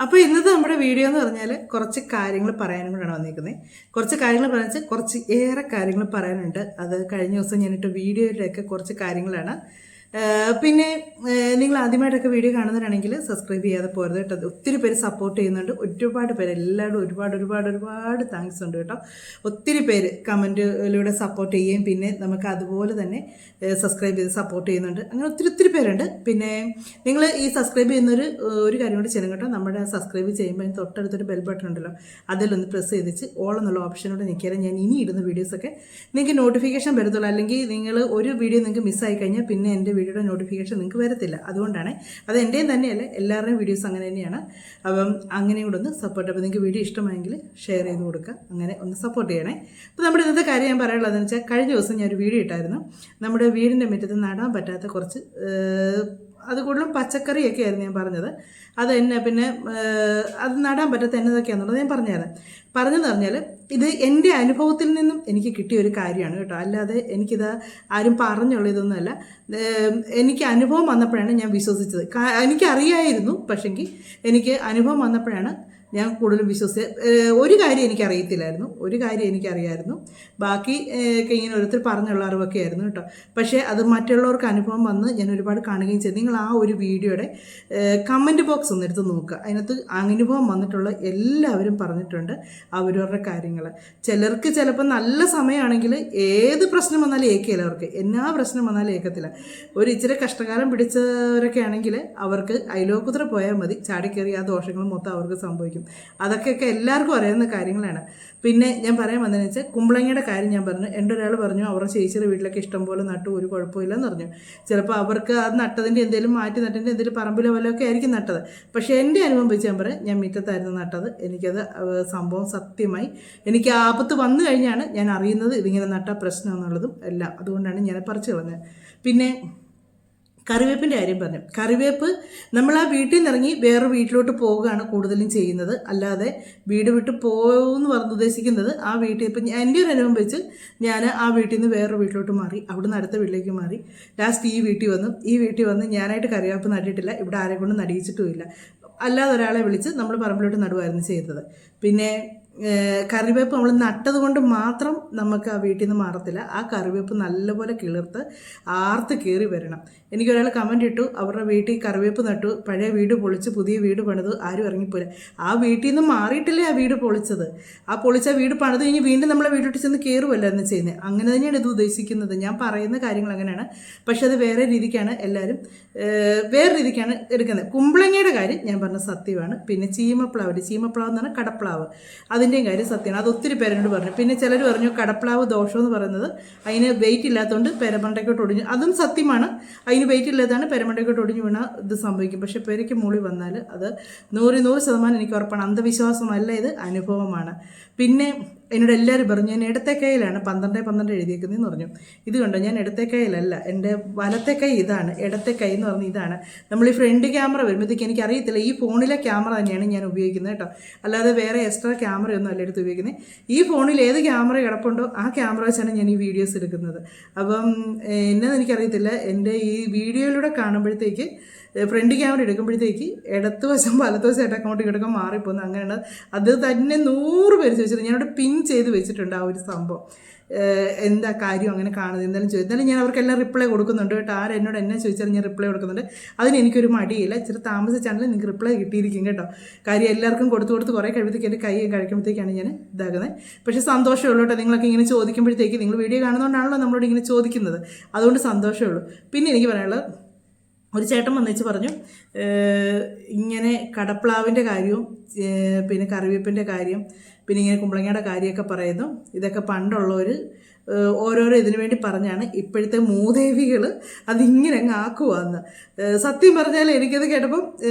അപ്പോൾ ഇന്നത്തെ നമ്മുടെ വീഡിയോ എന്ന് പറഞ്ഞാൽ കുറച്ച് കാര്യങ്ങൾ പറയാനും കൂടെയാണ് വന്നിരിക്കുന്നത്. കുറച്ച് കാര്യങ്ങൾ പറയാൻ കുറച്ച് ഏറെ കാര്യങ്ങൾ പറയാനുണ്ട്. അത് കഴിഞ്ഞ ദിവസം ഞാനിട്ട് വീഡിയോയിലൊക്കെ കുറച്ച് കാര്യങ്ങളാണ്. പിന്നെ നിങ്ങൾ ആദ്യമായിട്ടൊക്കെ വീഡിയോ കാണുന്നവരാണെങ്കിൽ സബ്സ്ക്രൈബ് ചെയ്യാതെ പോരുത് കേട്ടോ. ഒത്തിരി പേര് സപ്പോർട്ട് ചെയ്യുന്നുണ്ട്, ഒരുപാട് പേര്, എല്ലാവരും ഒരുപാട് താങ്ക്സ് ഉണ്ട് കേട്ടോ. ഒത്തിരി പേര് കമൻറ്റിലൂടെ സപ്പോർട്ട് ചെയ്യുകയും പിന്നെ നമുക്ക് അതുപോലെ തന്നെ സബ്സ്ക്രൈബ് ചെയ്ത് സപ്പോർട്ട് ചെയ്യുന്നുണ്ട്. അങ്ങനെ ഒത്തിരി പേരുണ്ട്. പിന്നെ നിങ്ങൾ ഈ സബ്സ്ക്രൈബ് ചെയ്യുന്നൊരു കാര്യം കൂടി ചെയ്യണം കേട്ടോ. നമ്മുടെ സബ്സ്ക്രൈബ് ചെയ്യുമ്പോൾ അതിന് തൊട്ടടുത്തൊരു ബെൽ ബട്ടൺ ഉണ്ടല്ലോ, അതിലൊന്ന് പ്രസ് ചെയ്തിച്ച് ഓൾ എന്നുള്ള ഓപ്ഷനോട് നിൽക്കിയാൽ ഞാൻ ഇനി ഇടുന്ന വീഡിയോസൊക്കെ നിങ്ങൾക്ക് നോട്ടിഫിക്കേഷൻ വരത്തുള്ളൂ. അല്ലെങ്കിൽ നിങ്ങൾ ഒരു വീഡിയോ നിങ്ങൾക്ക് മിസ്സായി കഴിഞ്ഞാൽ പിന്നെ എൻ്റെ വീഡിയോയുടെ നോട്ടിഫിക്കേഷൻ നിങ്ങൾക്ക് വരത്തില്ല. അതുകൊണ്ടാണ് അത് എൻ്റെയും തന്നെയല്ല, എല്ലാവരുടെയും വീഡിയോസ് അങ്ങനെ തന്നെയാണ്. അപ്പം അങ്ങനെ കൂടെ ഒന്ന് സപ്പോർട്ട്. അപ്പോൾ നിങ്ങൾക്ക് വീഡിയോ ഇഷ്ടമായെങ്കിൽ ഷെയർ ചെയ്ത് കൊടുക്കുക, അങ്ങനെ ഒന്ന് സപ്പോർട്ട് ചെയ്യണേ. അപ്പോൾ നമ്മുടെ ഇന്നത്തെ കാര്യം ഞാൻ പറയാനുള്ളതെന്ന് വെച്ചാൽ, കഴിഞ്ഞ ദിവസം ഞാനൊരു വീഡിയോ ഇട്ടായിരുന്നു. നമ്മുടെ വീടിൻ്റെ മുറ്റത്ത് നടാൻ പറ്റാത്ത കുറച്ച് അത് കൂടുതലും പച്ചക്കറിയൊക്കെ ആയിരുന്നു ഞാൻ പറഞ്ഞത്. അത് എന്നെ പിന്നെ അത് നടാൻ പറ്റാത്ത എന്നതൊക്കെയാണെന്നുള്ളത് ഞാൻ പറഞ്ഞതെന്ന് പറഞ്ഞാൽ ഇത് എൻ്റെ അനുഭവത്തിൽ നിന്നും എനിക്ക് കിട്ടിയ ഒരു കാര്യമാണ് കേട്ടോ. അല്ലാതെ എനിക്കിത് ആരും പറഞ്ഞുള്ള ഇതൊന്നുമല്ല. എനിക്ക് അനുഭവം വന്നപ്പോഴാണ് ഞാൻ വിശ്വസിച്ചത്. എനിക്കറിയായിരുന്നു, പക്ഷെങ്കിൽ എനിക്ക് അനുഭവം വന്നപ്പോഴാണ് ഞാൻ കൂടുതലും ഒരു കാര്യം എനിക്കറിയത്തില്ലായിരുന്നു, ഒരു കാര്യം എനിക്കറിയായിരുന്നു. ബാക്കി ഒക്കെ ഇങ്ങനെ ഓരോരുത്തർ പറഞ്ഞുള്ള അറിവൊക്കെ ആയിരുന്നു കേട്ടോ. പക്ഷേ അത് മറ്റുള്ളവർക്ക് അനുഭവം വന്ന് ഞാൻ ഒരുപാട് കാണുകയും ചെയ്തു. നിങ്ങൾ ആ ഒരു വീഡിയോയുടെ കമൻറ്റ് ബോക്സ് ഒന്ന് എടുത്ത് നോക്കുക. അതിനകത്ത് അനുഭവം വന്നിട്ടുള്ള എല്ലാവരും പറഞ്ഞിട്ടുണ്ട് അവരവരുടെ കാര്യങ്ങൾ. ചിലർക്ക് ചിലപ്പോൾ നല്ല സമയമാണെങ്കിൽ ഏത് പ്രശ്നം വന്നാലും ഏക്കില്ല, അവർക്ക് എന്നാ പ്രശ്നം വന്നാലും ഏക്കത്തില്ല. ഒരു ഇച്ചിരി കഷ്ടകാലം പിടിച്ചവരൊക്കെ ആണെങ്കിൽ അവർക്ക് അയലോക്കുത്ര പോയാൽ മതി, ചാടിക്കയറി ആ ദോഷങ്ങൾ മൊത്തം അവർക്ക് സംഭവിക്കും. അതൊക്കെ എല്ലാവർക്കും അറിയുന്ന കാര്യങ്ങളാണ്. പിന്നെ ഞാൻ പറയാൻ വന്നതെന്ന് വെച്ചാൽ, കുമ്പളങ്ങയുടെ കാര്യം ഞാൻ പറഞ്ഞു. എൻ്റെ ഒരാൾ പറഞ്ഞു അവരുടെ ചേച്ചിയുടെ വീട്ടിലൊക്കെ ഇഷ്ടം പോലെ നട്ടു, ഒരു കുഴപ്പമില്ലെന്ന് പറഞ്ഞു. ചിലപ്പോൾ അവർക്ക് അത് നട്ടതിൻ്റെ എന്തെങ്കിലും മാറ്റി നട്ടതിൻ്റെ എന്തെങ്കിലും പറമ്പിലോ വല്ലതൊക്കെ ആയിരിക്കും നട്ടത്. പക്ഷേ എൻ്റെ അനുഭവം വെച്ച് ഞാൻ പറയാം, ഞാൻ മുറ്റത്തായിരുന്നു നട്ടത്. എനിക്കത് സംഭവം സത്യമായി എനിക്ക് ആപത്ത് വന്നു കഴിഞ്ഞാണ് ഞാൻ അറിയുന്നത് ഇതിങ്ങനെ നട്ട പ്രശ്നം എന്നുള്ളതും എല്ലാം. അതുകൊണ്ടാണ് ഞാൻ പറിച്ചു കളഞ്ഞത്. പിന്നെ കറിവേപ്പിൻ്റെ കാര്യം പറഞ്ഞു. കറിവേപ്പ് നമ്മൾ ആ വീട്ടിൽ നിന്ന് ഇറങ്ങി വേറെ വീട്ടിലോട്ട് പോവുകയാണ് കൂടുതലും ചെയ്യുന്നത്. അല്ലാതെ വീട് വിട്ട് പോകുമെന്ന് പറഞ്ഞ് ഉദ്ദേശിക്കുന്നത് ആ വീട്ടിൽ, ഇപ്പം എൻ്റെ ഒരു അനുഭവം വെച്ച് ഞാൻ ആ വീട്ടിൽ നിന്ന് വേറൊരു വീട്ടിലോട്ട് മാറി, അവിടുന്ന് അടുത്ത വീട്ടിലേക്ക് മാറി, ലാസ്റ്റ് ഈ വീട്ടിൽ വന്ന് ഞാനായിട്ട് കറിവേപ്പ് നട്ടിട്ടില്ല, ഇവിടെ ആരെ കൊണ്ടും നടിയിച്ചിട്ടുമില്ല. അല്ലാതെ ഒരാളെ വിളിച്ച് നമ്മൾ പറമ്പിലോട്ട് നടുവായിരുന്നു ചെയ്തത്. പിന്നെ കറിവേപ്പ് നമ്മൾ നട്ടത് കൊണ്ട് മാത്രം നമുക്ക് ആ വീട്ടിൽ നിന്ന് മാറത്തില്ല. ആ കറിവേപ്പ് നല്ലപോലെ കിളിർത്ത് ആർത്ത് കയറി വരണം. എനിക്കൊരാൾ കമൻറ്റ് ഇട്ടു, അവരുടെ വീട്ടിൽ കറിവേപ്പ് നട്ടു, പഴയ വീട് പൊളിച്ച് പുതിയ വീട് പണിതു, ആരും ഇറങ്ങിപ്പോയില്ല. ആ വീട്ടിൽ നിന്ന് മാറിയിട്ടില്ലേ ആ വീട് പൊളിച്ചത്. ആ പൊളിച്ച വീട് പണിത് കഴിഞ്ഞ് വീണ്ടും നമ്മളെ വീട്ടിലോട്ട് ചെന്ന് കയറുമല്ലായിരുന്നു ചെയ്യുന്നത്. അങ്ങനെ തന്നെയാണ് ഇത് ഉദ്ദേശിക്കുന്നത്. ഞാൻ പറയുന്ന കാര്യങ്ങൾ അങ്ങനെയാണ്, പക്ഷെ അത് വേറെ രീതിക്കാണ് എല്ലാവരും വേറെ രീതിക്കാണ് എടുക്കുന്നത്. കുമ്പളങ്ങയുടെ കാര്യം ഞാൻ പറഞ്ഞ സത്യമാണ്. പിന്നെ ചീമപ്ലാവ് എന്ന് പറഞ്ഞാൽ കടപ്ലാവ്, അതിൻ്റെയും കാര്യം സത്യമാണ്. അത് ഒത്തിരി പേരോട് പറഞ്ഞു. പിന്നെ ചിലർ പറഞ്ഞു കടപ്ലാവ് ദോഷമെന്ന് പറയുന്നത് അതിന് വെയിറ്റ് ഇല്ലാത്തതുകൊണ്ട് പെരമണ്ടയ്ക്കോട്ട് ഒടിഞ്ഞു. അതും സത്യമാണ്. അതിന് വെയിറ്റ് ഇല്ലാത്തതാണ് പെരമണ്ടയ്ക്കോട്ട് ഒടിഞ്ഞു വീണാൽ ഇത് സംഭവിക്കും. പക്ഷേ പെരയ്ക്ക് മുകളിൽ വന്നാൽ അത് 100% എനിക്ക് ഉറപ്പാണ്. അന്ധവിശ്വാസമല്ല, ഇത് അനുഭവമാണ്. പിന്നെ എന്നോട് എല്ലാവരും പറഞ്ഞു ഞാൻ ഇടത്തേക്കൈയിലാണ് 12 എഴുതിയേക്കുന്നതെന്ന് പറഞ്ഞു. ഇത് കണ്ടോ, ഞാൻ ഇടത്തേക്കൈയിലല്ല, എൻ്റെ വലത്തെ കൈ ഇതാണ്, ഇടത്തെ കൈ എന്ന് പറഞ്ഞാൽ ഇതാണ്. നമ്മൾ ഈ ഫ്രണ്ട് ക്യാമറ വരുമ്പോഴത്തേക്ക് എനിക്കറിയത്തില്ല, ഈ ഫോണിലെ ക്യാമറ തന്നെയാണ് ഞാൻ ഉപയോഗിക്കുന്നത് കേട്ടോ. അല്ലാതെ വേറെ എക്സ്ട്രാ ക്യാമറയൊന്നും അല്ല എടുത്ത് ഉപയോഗിക്കുന്നത്. ഈ ഫോണിൽ ഏത് ക്യാമറ കിടപ്പുണ്ടോ ആ ക്യാമറ വെച്ചാണ് ഞാൻ ഈ വീഡിയോസ് എടുക്കുന്നത്. അപ്പം എന്നത് എനിക്കറിയത്തില്ല, എൻ്റെ ഈ വീഡിയോയിലൂടെ കാണുമ്പോഴത്തേക്ക് ഫ്രണ്ട് ക്യാമറ എടുക്കുമ്പോഴത്തേക്ക് ഇടത്ത് വശം വലത്ത് വശം അങ്ങോട്ട് കിടക്കാൻ മാറിപ്പോകുന്നു. അങ്ങനെയാണ്. അത് തന്നെ 100 പേര് ചോദിച്ചിട്ടുണ്ട്. ഞാനവിടെ പിൻ ചെയ്ത് വെച്ചിട്ടുണ്ട് ആ ഒരു സംഭവം. എന്താ കാര്യം അങ്ങനെ കാണുന്നത് എന്തായാലും ചോദിച്ചു. എന്നാലും ഞാൻ അവർക്കെല്ലാം റിപ്ലൈ കൊടുക്കുന്നുണ്ട് കേട്ടോ. ആരെന്നോട് എന്നെ ചോദിച്ചാലും ഞാൻ റിപ്ലൈ കൊടുക്കുന്നുണ്ട്. അതിന് എനിക്കൊരു മടിയില്ല. ഇച്ചിരി താമസിച്ചാണെങ്കിലും നിങ്ങൾക്ക് റിപ്ലൈ കിട്ടിയിരിക്കും കേട്ടോ. കാര്യം എല്ലാവർക്കും കൊടുത്ത് കുറേ കഴിയുമ്പോഴത്തേക്ക് എൻ്റെ കൈ കഴിക്കുമ്പോഴത്തേക്കാണ് ഞാൻ ഇതാക്കുന്നത്. പക്ഷേ സന്തോഷമുള്ളൂ കേട്ടോ. നിങ്ങളൊക്കെ ഇങ്ങനെ ചോദിക്കുമ്പോഴത്തേക്ക്, നിങ്ങൾ വീഡിയോ കാണുന്നതുകൊണ്ടാണല്ലോ നമ്മളോട് ഇങ്ങനെ ചോദിക്കുന്നത്, അതുകൊണ്ട് സന്തോഷമുള്ളൂ. പിന്നെ എനിക്ക് പറയാനുള്ളത്, ഒരു ചേട്ടൻ വന്നിച്ച് പറഞ്ഞു ഇങ്ങനെ കടപ്ലാവിൻ്റെ കാര്യവും പിന്നെ കറിവേപ്പിൻ്റെ കാര്യം പിന്നെ ഇങ്ങനെ കുമ്പളങ്ങയുടെ കാര്യമൊക്കെ പറയുന്നു. ഇതൊക്കെ പണ്ടുള്ളവർ ഓരോരോ ഇതിനു വേണ്ടി പറഞ്ഞാണ് ഇപ്പോഴത്തെ മൂദേവികൾ അതിങ്ങനെ അങ്ങ് ആക്കുവാന്ന്. സത്യം പറഞ്ഞാൽ എനിക്കത് കേട്ടപ്പം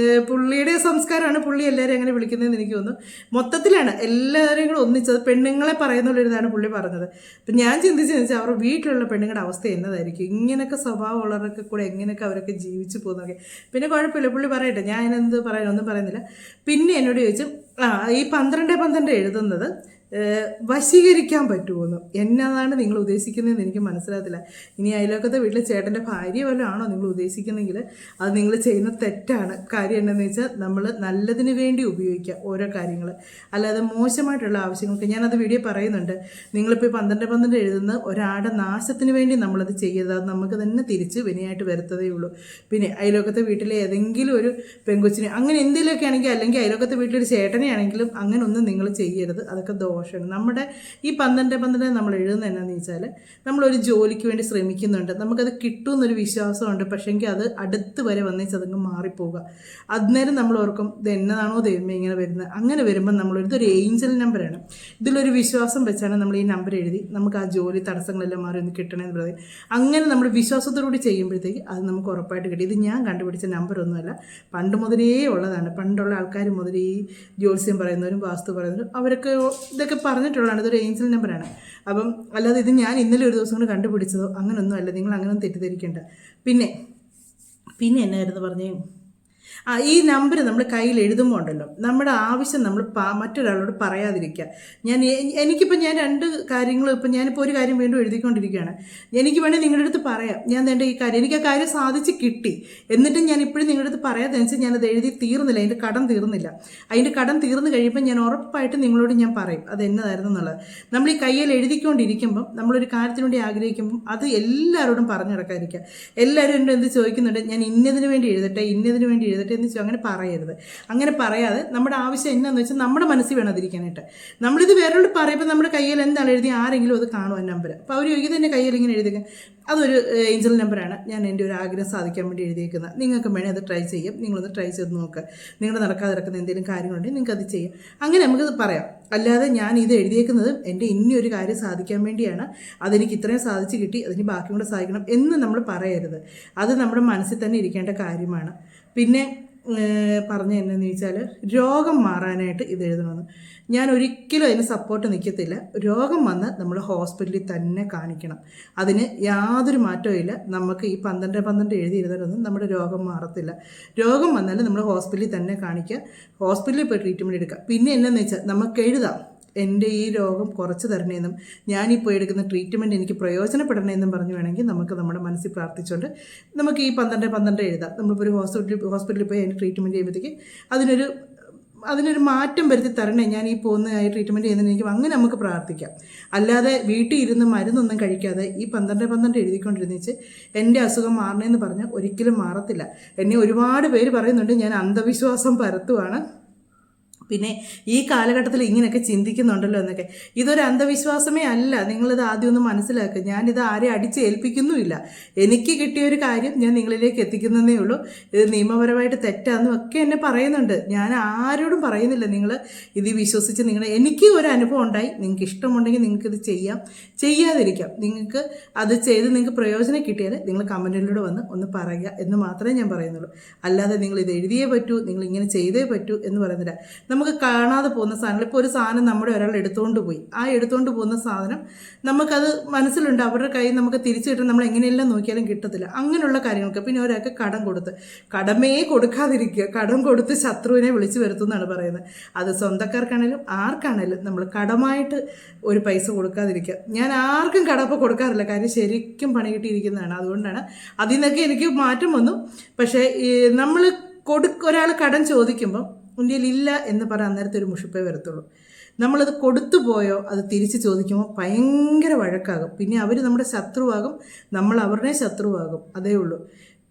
പുള്ളിയുടെ സംസ്കാരമാണ് പുള്ളി എല്ലാവരും അങ്ങനെ വിളിക്കുന്നതെന്ന് എനിക്ക് തോന്നുന്നു. മൊത്തത്തിലാണ് എല്ലാവരെയും കൂടെ ഒന്നിച്ചത് പെണ്ണുങ്ങളെ പറയുന്നുള്ളൊരിതാണ് പുള്ളി പറഞ്ഞത്. അപ്പം ഞാൻ ചിന്തിച്ചെന്ന് വെച്ചാൽ അവരുടെ വീട്ടിലുള്ള പെണ്ണുങ്ങളുടെ അവസ്ഥ എന്നതായിരിക്കും. ഇങ്ങനെയൊക്കെ സ്വഭാവമുള്ളവരൊക്കെ കൂടെ എങ്ങനെയൊക്കെ അവരൊക്കെ ജീവിച്ചു പോകുന്നതൊക്കെ. പിന്നെ കുഴപ്പമില്ല, പുള്ളി പറയട്ടെ, ഞാൻ എന്ത് പറയാനൊന്നും പറയുന്നില്ല. പിന്നെ എന്നോട് ചോദിച്ചു ഈ 12 എഴുതുന്നത് വശീകരിക്കാൻ പറ്റുമെന്ന്. എന്നതാണ് നിങ്ങൾ ഉദ്ദേശിക്കുന്നതെന്ന് എനിക്ക് മനസ്സിലാകത്തില്ല. ഇനി അയൽവക്കത്തെ വീട്ടിലെ ചേട്ടൻ്റെ ഭാര്യ വല്ലതും ആണോ നിങ്ങൾ ഉദ്ദേശിക്കുന്നെങ്കിൽ അത് നിങ്ങൾ ചെയ്യുന്ന തെറ്റാണ്. കാര്യം എന്താണെന്ന് വെച്ചാൽ നമ്മൾ നല്ലതിന് വേണ്ടി ഉപയോഗിക്കുക ഓരോ കാര്യങ്ങൾ, അല്ലാതെ മോശമായിട്ടുള്ള ആവശ്യങ്ങൾക്ക്. ഞാനത് വീഡിയോ പറയുന്നുണ്ട്. നിങ്ങളിപ്പോൾ 12 എഴുതുന്ന ഒരാളുടെ നാശത്തിന് വേണ്ടി നമ്മളത് ചെയ്യരുത്. അത് നമുക്ക് തന്നെ തിരിച്ച് വിനയായിട്ട് വരുത്തതേ ഉള്ളൂ. പിന്നെ അയൽവക്കത്തെ വീട്ടിലെ ഏതെങ്കിലും ഒരു പെങ്കൊച്ചിനെ അങ്ങനെ എന്തെങ്കിലുമൊക്കെ ആണെങ്കിൽ, അല്ലെങ്കിൽ അയൽവക്കത്തെ വീട്ടിലൊരു ചേട്ടനെ ആണെങ്കിലും അങ്ങനെ ഒന്നും നിങ്ങൾ ചെയ്യരുത്. അതൊക്കെ ദോഷമാണ്. നമ്മുടെ ഈ 12 നമ്മൾ എഴുതുന്നത് എന്നാന്ന് വെച്ചാൽ നമ്മളൊരു ജോലിക്ക് വേണ്ടി ശ്രമിക്കുന്നുണ്ട്, നമുക്കത് കിട്ടുമെന്നൊരു വിശ്വാസമുണ്ട്. പക്ഷേങ്കിൽ അത് അടുത്ത് വരെ വന്നേച്ച് അതങ്ങ് മാറിപ്പോവുക. അന്നേരം നമ്മൾ ഓർക്കും ഇത് എന്നതാണോ ദൈവമേ ഇങ്ങനെ വരുന്നത്. അങ്ങനെ വരുമ്പോൾ ഇതൊരു ഏഞ്ചൽ നമ്പറാണ്. ഇതിലൊരു വിശ്വാസം വെച്ചാണ് നമ്മൾ ഈ നമ്പർ എഴുതി നമുക്ക് ആ ജോലി തടസ്സങ്ങളെല്ലാം മാറി ഒന്ന് കിട്ടണമെന്ന് പറയും. അങ്ങനെ നമ്മൾ വിശ്വാസത്തോടുകൂടി ചെയ്യുമ്പോഴത്തേക്ക് അത് നമുക്ക് ഉറപ്പായിട്ട് കിട്ടും. ഇത് ഞാൻ കണ്ടുപിടിച്ച നമ്പറൊന്നുമല്ല, പണ്ട് മുതലേ ഉള്ളതാണ്. പണ്ടുള്ള ആൾക്കാർ മുതൽ ഈ ജ്യോത്സ്യം പറയുന്നവരും വാസ്തു പറയുന്നവരും അവരൊക്കെ ഇതൊക്കെ പറഞ്ഞിട്ടുള്ളതാണ്. ഇതൊരു ഏഞ്ചൽ നമ്പറാണ്. അപ്പം അല്ലാതെ ഇത് ഞാൻ ഇന്നലെ ഒരു ദിവസം കൊണ്ട് കണ്ടുപിടിച്ചതോ അങ്ങനൊന്നും അല്ല. നിങ്ങൾ അങ്ങനെ തെറ്റിദ്ധരിക്കേണ്ട. പിന്നെ എന്നായിരുന്നു പറഞ്ഞേ, ഈ നമ്പർ നമ്മൾ കയ്യിൽ എഴുതുമ്പോൾ ഉണ്ടല്ലോ, നമ്മുടെ ആവശ്യം നമ്മൾ മറ്റൊരാളോട് പറയാതിരിക്കുക. എനിക്കിപ്പോൾ ഞാൻ 2 കാര്യങ്ങൾ, ഇപ്പം ഞാനിപ്പോൾ ഒരു കാര്യം വീണ്ടും എഴുതിക്കൊണ്ടിരിക്കുകയാണ്. എനിക്ക് വേണമെങ്കിൽ നിങ്ങളുടെ അടുത്ത് പറയാം, ഞാൻ എൻ്റെ ഈ കാര്യം എനിക്ക് ആ കാര്യം സാധിച്ച് കിട്ടി, എന്നിട്ടും ഞാൻ ഇപ്പോഴും നിങ്ങളുടെ അടുത്ത് പറയാതെ വെച്ചാൽ ഞാനത് എഴുതി തീർന്നില്ല, അതിൻ്റെ കടം തീർന്നില്ല. അതിൻ്റെ കടം തീർന്നു കഴിയുമ്പോൾ ഞാൻ ഉറപ്പായിട്ട് നിങ്ങളോട് ഞാൻ പറയും അത് എന്നതായിരുന്നു എന്നുള്ളത്. നമ്മൾ ഈ കയ്യിൽ എഴുതിക്കൊണ്ടിരിക്കുമ്പം നമ്മളൊരു കാര്യത്തിന് വേണ്ടി ആഗ്രഹിക്കുമ്പം അത് എല്ലാവരോടും പറഞ്ഞു നടക്കാതിരിക്കുക. എല്ലാവരും എൻ്റെ എന്ത് ചോദിക്കുന്നുണ്ട്, ഞാൻ ഇന്നതിന് വേണ്ടി എഴുതട്ടെ എന്ന് വെച്ചാൽ അങ്ങനെ പറയരുത്. അങ്ങനെ പറയാതെ നമ്മുടെ ആവശ്യം എന്നാന്ന് വെച്ചാൽ നമ്മുടെ മനസ്സിൽ വേണം അതിരിക്കാനായിട്ട്. നമ്മളിത് വേറൊരു പറയുമ്പോൾ നമ്മുടെ കയ്യിൽ എന്താണ് എഴുതി ആരെങ്കിലും അത് കാണും ആ നമ്പർ. അപ്പോൾ അവർ ചോദിക്കുന്നത് എൻ്റെ കയ്യിൽ ഇങ്ങനെ എഴുതിക്കുക, അതൊരു ഏഞ്ചൽ നമ്പറാണ്, ഞാൻ എൻ്റെ ഒരു ആഗ്രഹം സാധിക്കാൻ വേണ്ടി എഴുതിയേക്കുന്നത്. നിങ്ങൾക്ക് വേണേൽ അത് ട്രൈ ചെയ്യും. നിങ്ങളൊന്ന് ട്രൈ ചെയ്ത് നോക്കുക. നിങ്ങളുടെ നടക്കാതെ കിടക്കുന്ന എന്തെങ്കിലും കാര്യങ്ങളുണ്ടെങ്കിൽ നിങ്ങൾക്ക് അത് ചെയ്യാം. അങ്ങനെ നമുക്കത് പറയാം. അല്ലാതെ ഞാൻ ഇത് എഴുതിയേക്കുന്നത് എൻ്റെ ഇനിയൊരു കാര്യം സാധിക്കാൻ വേണ്ടിയാണ്, അതെനിക്ക് ഇത്രയും സാധിച്ച് കിട്ടി, അതിന് ബാക്കി കൂടെ സാധിക്കണം എന്ന് നമ്മൾ പറയരുത്. അത് നമ്മുടെ മനസ്സിൽ തന്നെ ഇരിക്കേണ്ട കാര്യമാണ്. പിന്നെ പറഞ്ഞ എന്നാന്ന് ചോദിച്ചാൽ രോഗം മാറാനായിട്ട് ഇത് എഴുതണമെന്ന്. ഞാൻ ഒരിക്കലും അതിന് സപ്പോർട്ട് നിൽക്കത്തില്ല. രോഗം വന്ന് നമ്മൾ ഹോസ്പിറ്റലിൽ തന്നെ കാണിക്കണം. അതിന് യാതൊരു മാറ്റവും ഇല്ല. നമുക്ക് ഈ 12 എഴുതിയിരുന്നാലൊന്നും നമ്മുടെ രോഗം മാറത്തില്ല. രോഗം വന്നാൽ നമ്മൾ ഹോസ്പിറ്റലിൽ തന്നെ കാണിക്കുക, ഹോസ്പിറ്റലിൽ പോയി ട്രീറ്റ്മെൻറ്റ് എടുക്കുക. പിന്നെ എന്നാന്ന് വെച്ചാൽ നമുക്ക് എഴുതാം, എൻ്റെ ഈ രോഗം കുറച്ച് തരണമെന്നും ഞാനിപ്പോൾ എടുക്കുന്ന ട്രീറ്റ്മെൻറ്റ് എനിക്ക് പ്രയോജനപ്പെടണമെന്നും പറഞ്ഞു വേണമെങ്കിൽ നമുക്ക് നമ്മുടെ മനസ്സിൽ പ്രാർത്ഥിച്ചുകൊണ്ട് നമുക്ക് ഈ 12 എഴുതാം. നമ്മളിപ്പോൾ ഒരു ഹോസ്പിറ്റലിൽ പോയി അതിന് ട്രീറ്റ്മെൻറ്റ് ചെയ്യുമ്പോഴത്തേക്ക് അതിനൊരു മാറ്റം വരുത്തി തരണേ, ഞാൻ ഈ പോകുന്ന ട്രീറ്റ്മെൻറ്റ് ചെയ്യുന്നതിന് അങ്ങനെ നമുക്ക് പ്രാർത്ഥിക്കാം. അല്ലാതെ വീട്ടിൽ ഇരുന്ന് മരുന്നൊന്നും കഴിക്കാതെ ഈ 12 എഴുതിക്കൊണ്ടിരുന്നേച്ച് എൻ്റെ അസുഖം മാറണമെന്ന് പറഞ്ഞാൽ ഒരിക്കലും മാറത്തില്ല. എന്നെ ഒരുപാട് പേര് പറയുന്നുണ്ട് ഞാൻ അന്ധവിശ്വാസം പരത്തുവാണ്, പിന്നെ ഈ കാലഘട്ടത്തിൽ ഇങ്ങനെയൊക്കെ ചിന്തിക്കുന്നുണ്ടല്ലോ എന്നൊക്കെ. ഇതൊരു അന്ധവിശ്വാസമേ അല്ല. നിങ്ങളിത് ആദ്യം ഒന്ന് മനസ്സിലാക്കുക. ഞാനിത് ആരെയും അടിച്ചേൽപ്പിക്കുന്നുമില്ല. എനിക്ക് കിട്ടിയൊരു കാര്യം ഞാൻ നിങ്ങളിലേക്ക് എത്തിക്കുന്നതേ ഉള്ളൂ. ഇത് നിയമപരമായിട്ട് തെറ്റാന്നും ഒക്കെ എന്നെ പറയുന്നുണ്ട്. ഞാൻ ആരോടും പറയുന്നില്ല. നിങ്ങൾ ഇത് വിശ്വസിച്ച് എനിക്ക് ഒരു അനുഭവം ഉണ്ടായി. നിങ്ങൾക്ക് ഇഷ്ടമുണ്ടെങ്കിൽ നിങ്ങൾക്കിത് ചെയ്യാം, ചെയ്യാതിരിക്കാം. നിങ്ങൾക്ക് അത് ചെയ്ത് നിങ്ങൾക്ക് പ്രയോജനം കിട്ടിയാൽ നിങ്ങൾ കമൻറ്റിലൂടെ വന്ന് ഒന്ന് പറയുക എന്ന് മാത്രമേ ഞാൻ പറയുന്നുള്ളൂ. അല്ലാതെ നിങ്ങൾ ഇത് എഴുതിയേ പറ്റൂ, നിങ്ങൾ ഇങ്ങനെ ചെയ്തേ പറ്റൂ എന്ന് പറയുന്നില്ല. നമുക്ക് കാണാതെ പോകുന്ന സാധനങ്ങൾ, ഇപ്പോൾ ഒരു സാധനം നമ്മുടെ ഒരാൾ എടുത്തുകൊണ്ട് പോയി, ആ എടുത്തുകൊണ്ട് പോകുന്ന സാധനം നമുക്കത് മനസ്സിലുണ്ട്, അവരുടെ കയ്യിൽ നമുക്ക് തിരിച്ചു കിട്ടാൻ നമ്മൾ എങ്ങനെയെല്ലാം നോക്കിയാലും കിട്ടത്തില്ല. അങ്ങനെയുള്ള കാര്യങ്ങൾക്ക് പിന്നെ ഒരാൾക്ക് കടം കൊടുത്ത്, കടമേ കൊടുക്കാതിരിക്കുക. കടം കൊടുത്ത് ശത്രുവിനെ വിളിച്ചു വരുത്തുമെന്നാണ് പറയുന്നത്. അത് സ്വന്തക്കാർക്കാണേലും ആർക്കാണേലും നമ്മൾ കടമായിട്ട് ഒരു പൈസ കൊടുക്കാതിരിക്കുക. ഞാൻ ആർക്കും കടപ്പോൾ കൊടുക്കാറില്ല, കാര്യം ശരിക്കും പണി കിട്ടിയിരിക്കുന്നതാണ്. അതുകൊണ്ടാണ് അതിൽ നിന്നൊക്കെ എനിക്ക് മാറ്റം വന്നു. പക്ഷേ നമ്മൾ ഒരാൾ കടം ചോദിക്കുമ്പം ഇന്ത്യയിൽ ഇല്ല എന്ന് പറയാൻ അന്നേരത്തെ ഒരു മുഷിപ്പേ വരത്തുള്ളൂ. നമ്മളത് കൊടുത്തു പോയോ അത് തിരിച്ച് ചോദിക്കുമ്പോൾ ഭയങ്കര വഴക്കാകും. പിന്നെ അവർ നമ്മുടെ ശത്രുവാകും, നമ്മൾ അവരുടെ ശത്രുവാകും. അതേ ഉള്ളൂ.